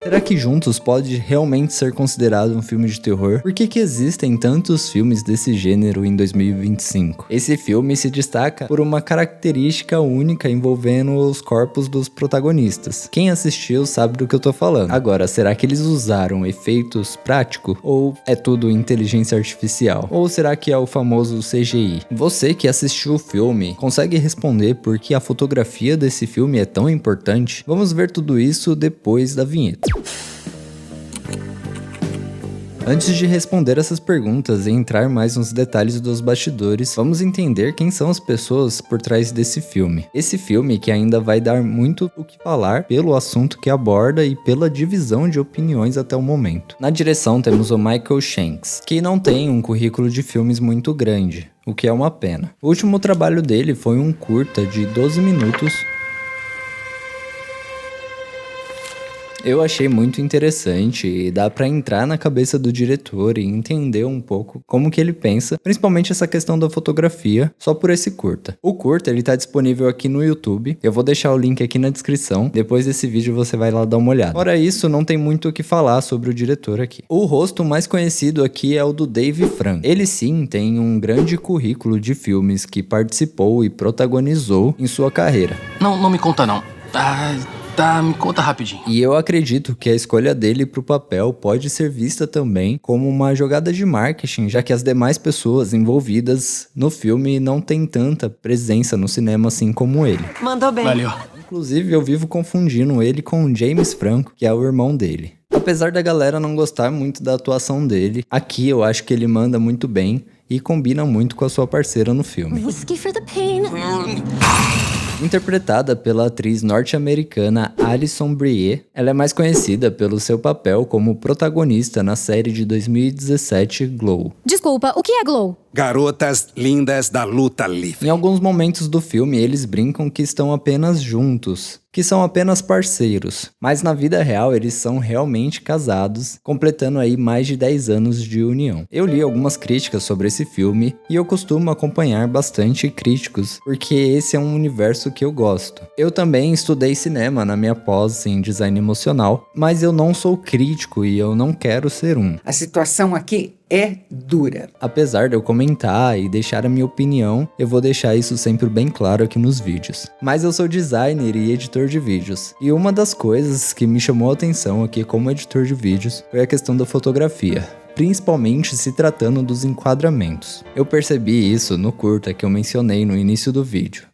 Será que Juntos pode realmente ser considerado um filme de terror? Por que existem tantos filmes desse gênero em 2025? Esse filme se destaca por uma característica única envolvendo os corpos dos protagonistas. Quem assistiu sabe do que eu tô falando. Agora, será que eles usaram efeitos práticos? Ou é tudo inteligência artificial? Ou será que é o famoso CGI? Você que assistiu o filme, consegue responder por que a fotografia desse filme é tão importante? Vamos ver tudo isso depois da vinheta. Antes de responder essas perguntas e entrar mais nos detalhes dos bastidores, vamos entender quem são as pessoas por trás desse filme. Esse filme que ainda vai dar muito o que falar pelo assunto que aborda e pela divisão de opiniões até o momento. Na direção temos o Michael Shanks, que não tem um currículo de filmes muito grande, o que é uma pena. O último trabalho dele foi um curta de 12 minutos. Eu achei muito interessante e dá pra entrar na cabeça do diretor e entender um pouco como que ele pensa, principalmente essa questão da fotografia, só por esse curta. O curta, ele tá disponível aqui no YouTube, eu vou deixar o link aqui na descrição, depois desse vídeo você vai lá dar uma olhada. Fora isso, não tem muito o que falar sobre o diretor aqui. O rosto mais conhecido aqui é o do Dave Franco. Ele sim tem um grande currículo de filmes que participou e protagonizou em sua carreira. Não me conta não. Tá, me conta rapidinho. E eu acredito que a escolha dele pro papel pode ser vista também como uma jogada de marketing, já que as demais pessoas envolvidas no filme não têm tanta presença no cinema assim como ele. Mandou bem. Valeu. Inclusive, eu vivo confundindo ele com o James Franco, que é o irmão dele. Apesar da galera não gostar muito da atuação dele, aqui eu acho que ele manda muito bem e combina muito com a sua parceira no filme. Whiskey for the pain. Interpretada pela atriz norte-americana Alison Brie, ela é mais conhecida pelo seu papel como protagonista na série de 2017 Glow. Desculpa, o que é Glow? Garotas lindas da luta livre. Em alguns momentos do filme, eles brincam que estão apenas juntos, que são apenas parceiros, mas na vida real eles são realmente casados, completando aí mais de 10 anos de união. Eu li algumas críticas sobre esse filme e eu costumo acompanhar bastante críticos, porque esse é um universo que eu gosto. Eu também estudei cinema na minha pós em design emocional, mas eu não sou crítico e eu não quero ser um. A situação aqui é dura. Apesar de eu comentar e deixar a minha opinião, eu vou deixar isso sempre bem claro aqui nos vídeos. Mas eu sou designer e editor de vídeos, e uma das coisas que me chamou a atenção aqui como editor de vídeos foi a questão da fotografia, principalmente se tratando dos enquadramentos. Eu percebi isso no curta que eu mencionei no início do vídeo.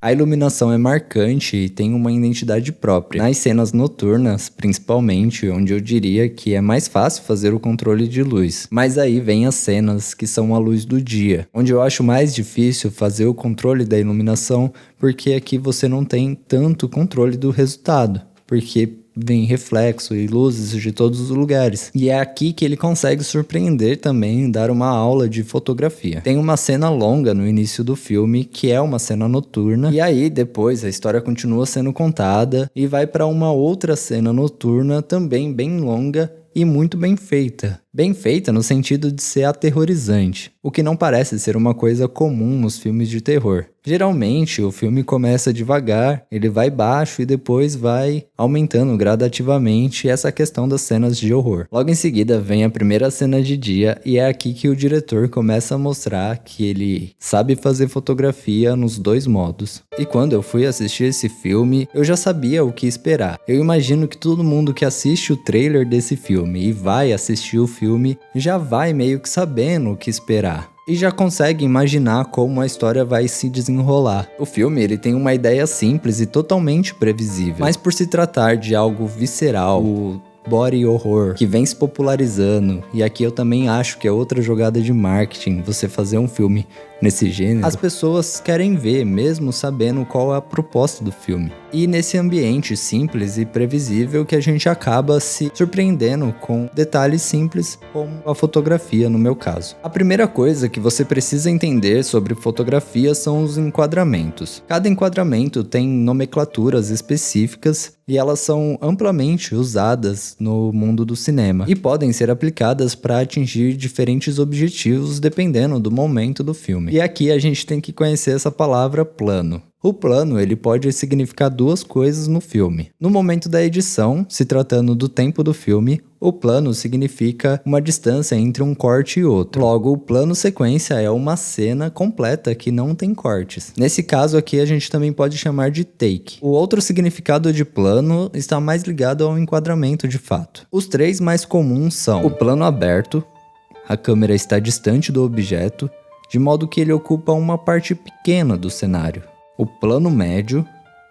A iluminação é marcante e tem uma identidade própria. Nas cenas noturnas, principalmente, onde eu diria que é mais fácil fazer o controle de luz. Mas aí vem as cenas que são a luz do dia, onde eu acho mais difícil fazer o controle da iluminação, porque aqui você não tem tanto controle do resultado, porque vem reflexo e luzes de todos os lugares. E é aqui que ele consegue surpreender também, dar uma aula de fotografia. Tem uma cena longa no início do filme, que é uma cena noturna, e aí depois a história continua sendo contada e vai para uma outra cena noturna, também bem longa e muito bem feita. Bem feita no sentido de ser aterrorizante, o que não parece ser uma coisa comum nos filmes de terror. Geralmente, o filme começa devagar, ele vai baixo e depois vai aumentando gradativamente essa questão das cenas de horror. Logo em seguida vem a primeira cena de dia e é aqui que o diretor começa a mostrar que ele sabe fazer fotografia nos dois modos. E quando eu fui assistir esse filme, eu já sabia o que esperar. Eu imagino que todo mundo que assiste o trailer desse filme e vai assistir o filme já vai meio que sabendo o que esperar. E já consegue imaginar como a história vai se desenrolar. O filme ele tem uma ideia simples e totalmente previsível, mas por se tratar de algo visceral, o body horror, que vem se popularizando, e aqui eu também acho que é outra jogada de marketing, você fazer um filme nesse gênero, as pessoas querem ver, mesmo sabendo qual é a proposta do filme. E nesse ambiente simples e previsível que a gente acaba se surpreendendo com detalhes simples, como a fotografia no meu caso. A primeira coisa que você precisa entender sobre fotografia são os enquadramentos. Cada enquadramento tem nomenclaturas específicas e elas são amplamente usadas no mundo do cinema e podem ser aplicadas para atingir diferentes objetivos dependendo do momento do filme. E aqui a gente tem que conhecer essa palavra plano. O plano ele pode significar duas coisas no filme. No momento da edição, se tratando do tempo do filme, o plano significa uma distância entre um corte e outro. Logo, o plano sequência é uma cena completa que não tem cortes. Nesse caso aqui, a gente também pode chamar de take. O outro significado de plano está mais ligado ao enquadramento de fato. Os três mais comuns são o plano aberto, a câmera está distante do objeto, de modo que ele ocupa uma parte pequena do cenário. O plano médio,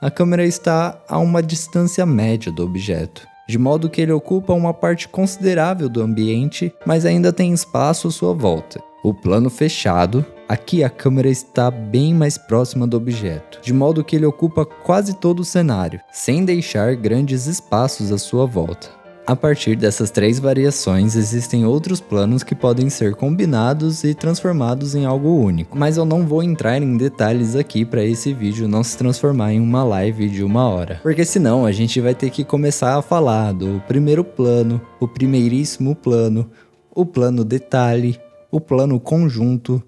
a câmera está a uma distância média do objeto, de modo que ele ocupa uma parte considerável do ambiente, mas ainda tem espaço à sua volta. O plano fechado, aqui a câmera está bem mais próxima do objeto, de modo que ele ocupa quase todo o cenário, sem deixar grandes espaços à sua volta. A partir dessas três variações, existem outros planos que podem ser combinados e transformados em algo único, mas eu não vou entrar em detalhes aqui para esse vídeo não se transformar em uma live de 1 hora, porque senão a gente vai ter que começar a falar do primeiro plano, o primeiríssimo plano, o plano detalhe, o plano conjunto,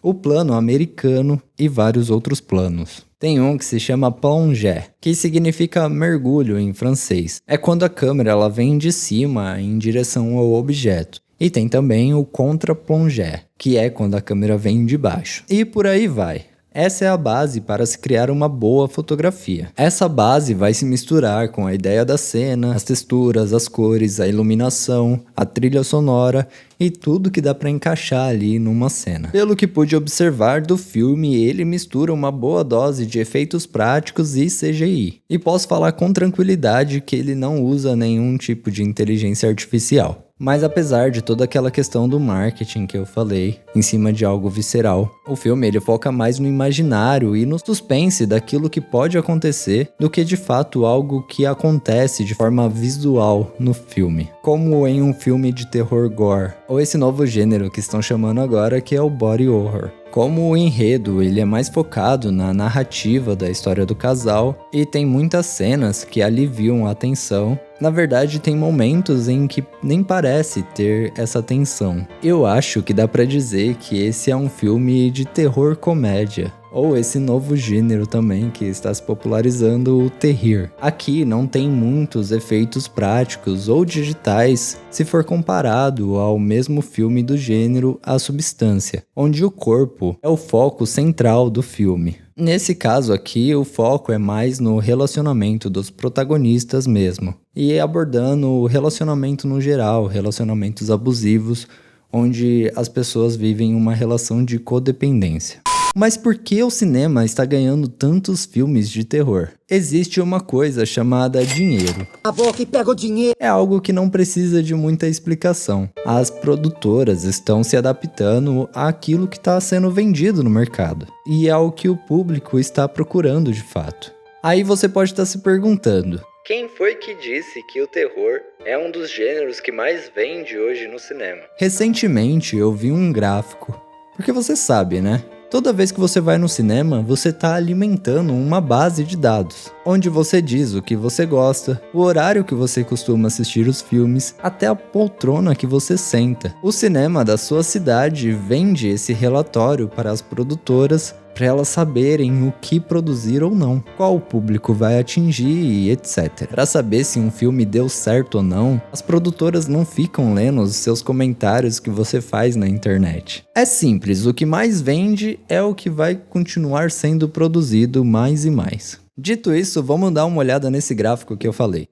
o plano americano e vários outros planos. Tem um que se chama plongée, que significa mergulho em francês. É quando a câmera ela vem de cima em direção ao objeto. E tem também o contre-plongée, que é quando a câmera vem de baixo. E por aí vai. Essa é a base para se criar uma boa fotografia. Essa base vai se misturar com a ideia da cena, as texturas, as cores, a iluminação, a trilha sonora e tudo que dá para encaixar ali numa cena. Pelo que pude observar do filme, ele mistura uma boa dose de efeitos práticos e CGI. E posso falar com tranquilidade que ele não usa nenhum tipo de inteligência artificial. Mas apesar de toda aquela questão do marketing que eu falei, em cima de algo visceral, o filme ele foca mais no imaginário e no suspense daquilo que pode acontecer do que de fato algo que acontece de forma visual no filme. Como em um filme de terror gore, ou esse novo gênero que estão chamando agora que é o body horror. Como o enredo ele é mais focado na narrativa da história do casal e tem muitas cenas que aliviam a tensão, na verdade tem momentos em que nem parece ter essa tensão. Eu acho que dá pra dizer que esse é um filme de terror comédia. Ou esse novo gênero também que está se popularizando, o terrir. Aqui não tem muitos efeitos práticos ou digitais se for comparado ao mesmo filme do gênero A Substância, onde o corpo é o foco central do filme. Nesse caso aqui, o foco é mais no relacionamento dos protagonistas mesmo, e abordando o relacionamento no geral, relacionamentos abusivos, onde as pessoas vivem uma relação de codependência. Mas por que o cinema está ganhando tantos filmes de terror? Existe uma coisa chamada dinheiro. A boca e pega o dinheiro. É algo que não precisa de muita explicação. As produtoras estão se adaptando àquilo que está sendo vendido no mercado e ao que o público está procurando de fato. Aí você pode estar se perguntando: quem foi que disse que o terror é um dos gêneros que mais vende hoje no cinema? Recentemente eu vi um gráfico, porque você sabe, né? Toda vez que você vai no cinema, você está alimentando uma base de dados, onde você diz o que você gosta, o horário que você costuma assistir os filmes, até a poltrona que você senta. O cinema da sua cidade vende esse relatório para as produtoras, para elas saberem o que produzir ou não, qual o público vai atingir e etc. Para saber se um filme deu certo ou não, as produtoras não ficam lendo os seus comentários que você faz na internet. É simples, o que mais vende é o que vai continuar sendo produzido mais e mais. Dito isso, vamos dar uma olhada nesse gráfico que eu falei.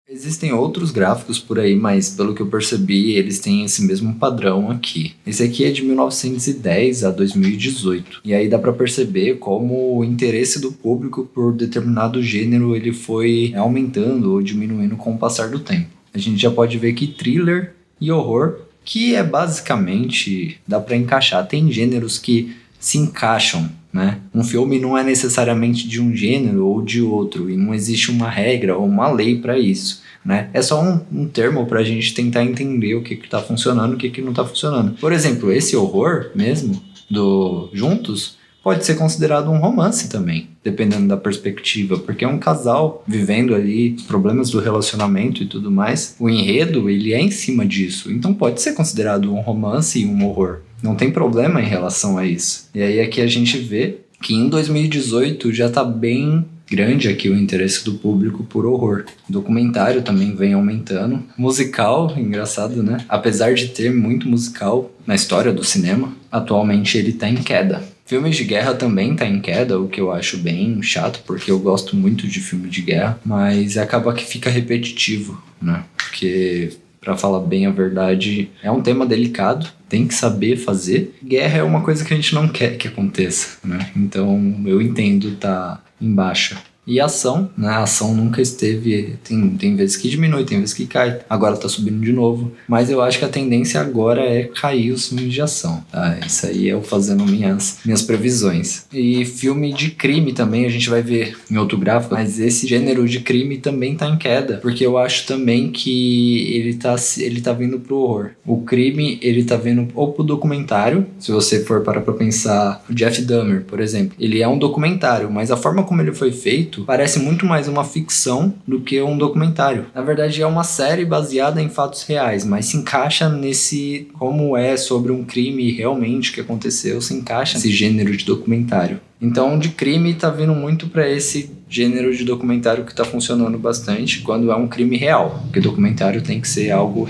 Existem outros gráficos por aí, mas pelo que eu percebi, eles têm esse mesmo padrão aqui. Esse aqui é de 1910 a 2018. E aí dá pra perceber como o interesse do público por determinado gênero ele foi aumentando ou diminuindo com o passar do tempo. A gente já pode ver que thriller e horror, que é basicamente, dá pra encaixar. Tem gêneros que se encaixam, né? Um filme não é necessariamente de um gênero ou de outro, e não existe uma regra ou uma lei para isso, né? É só um termo para a gente tentar entender o que está funcionando e o que não está funcionando. Por exemplo, esse horror mesmo, do Juntos, pode ser considerado um romance também, dependendo da perspectiva, porque é um casal vivendo ali os problemas do relacionamento e tudo mais. O enredo, ele é em cima disso, então pode ser considerado um romance e um horror. Não tem problema em relação a isso. E aí aqui a gente vê que em 2018 já tá bem grande aqui o interesse do público por horror. O documentário também vem aumentando. Musical, engraçado, né? Apesar de ter muito musical na história do cinema, atualmente ele tá em queda. Filmes de guerra também tá em queda, o que eu acho bem chato, porque eu gosto muito de filme de guerra, mas acaba que fica repetitivo, né? Porque, pra falar bem a verdade, é um tema delicado, tem que saber fazer. Guerra é uma coisa que a gente não quer que aconteça, né? Então eu entendo tá em baixa. E a ação, né? A ação nunca esteve... Tem vezes que diminui, tem vezes que cai. Agora tá subindo de novo. Mas eu acho que a tendência agora é cair os filmes de ação, tá? Isso aí eu fazendo minhas previsões. E filme de crime também a gente vai ver em outro gráfico. Mas esse gênero de crime também tá em queda. Porque eu acho também que ele tá vindo pro horror. O crime, ele tá vindo ou pro documentário. Se você for parar pra pensar, o Jeff Dahmer, por exemplo. Ele é um documentário, mas a forma como ele foi feito parece muito mais uma ficção do que um documentário. Na verdade, é uma série baseada em fatos reais, mas se encaixa nesse... Como é sobre um crime realmente que aconteceu, se encaixa nesse gênero de documentário. Então, de crime tá vindo muito para esse gênero de documentário que tá funcionando bastante quando é um crime real. Porque documentário tem que ser algo,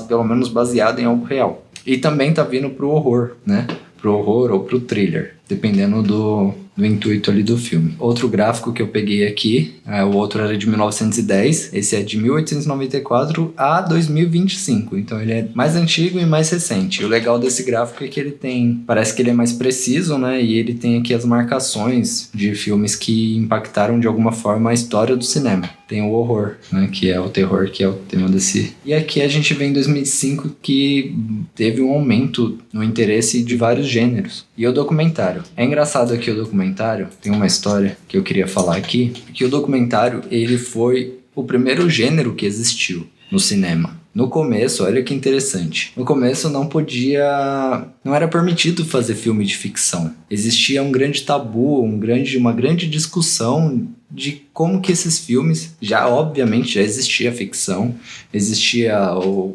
pelo menos baseado em algo real. E também tá vindo pro horror, né? Pro horror ou pro thriller, dependendo do intuito ali do filme. Outro gráfico que eu peguei aqui, o outro era de 1910, esse é de 1894 a 2025, então ele é mais antigo e mais recente. O legal desse gráfico é que ele tem, parece que ele é mais preciso, né, e ele tem aqui as marcações de filmes que impactaram de alguma forma a história do cinema. Tem o horror, né, que é o terror, que é o tema desse. E aqui a gente vê em 2005 que teve um aumento no interesse de vários gêneros. E o documentário. É engraçado aqui o documentário, tem uma história que eu queria falar aqui, que o documentário, ele foi o primeiro gênero que existiu no cinema. No começo, olha que interessante, no começo não era permitido fazer filme de ficção. Existia um grande tabu, uma grande discussão de como que esses filmes, obviamente já existia ficção,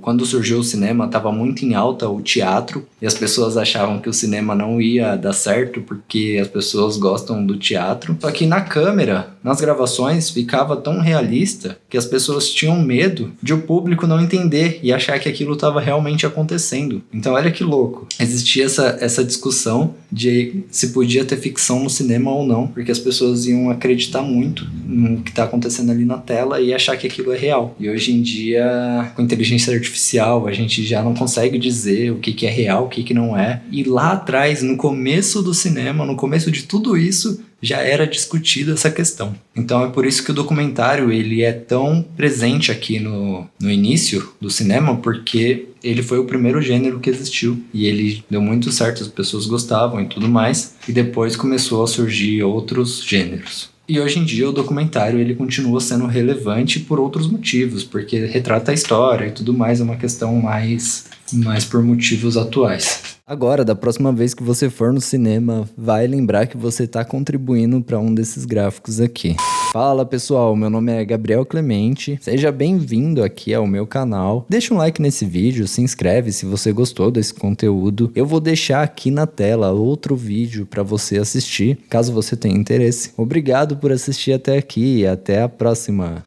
quando surgiu o cinema estava muito em alta o teatro, e as pessoas achavam que o cinema não ia dar certo porque as pessoas gostam do teatro. Só que na câmera, nas gravações, ficava tão realista que as pessoas tinham medo de o público não entender e achar que aquilo estava realmente acontecendo. Então olha que louco, existia essa discussão de se podia ter ficção no cinema ou não, porque as pessoas iam acreditar muito no que está acontecendo ali na tela e achar que aquilo é real. E hoje em dia, com inteligência artificial, a gente já não consegue dizer o que é real, o que não é. E lá atrás, no começo do cinema, no começo de tudo isso, já era discutida essa questão. Então é por isso que o documentário ele é tão presente aqui no início do cinema, porque ele foi o primeiro gênero que existiu. E ele deu muito certo, as pessoas gostavam e tudo mais. E depois começou a surgir outros gêneros. E hoje em dia o documentário ele continua sendo relevante por outros motivos, porque retrata a história e tudo mais, é uma questão mais por motivos atuais. Agora, da próxima vez que você for no cinema, vai lembrar que você está contribuindo para um desses gráficos aqui. Fala pessoal, meu nome é Gabriel Clemente, seja bem-vindo aqui ao meu canal. Deixa um like nesse vídeo, se inscreve se você gostou desse conteúdo. Eu vou deixar aqui na tela outro vídeo para você assistir, caso você tenha interesse. Obrigado por assistir até aqui e até a próxima.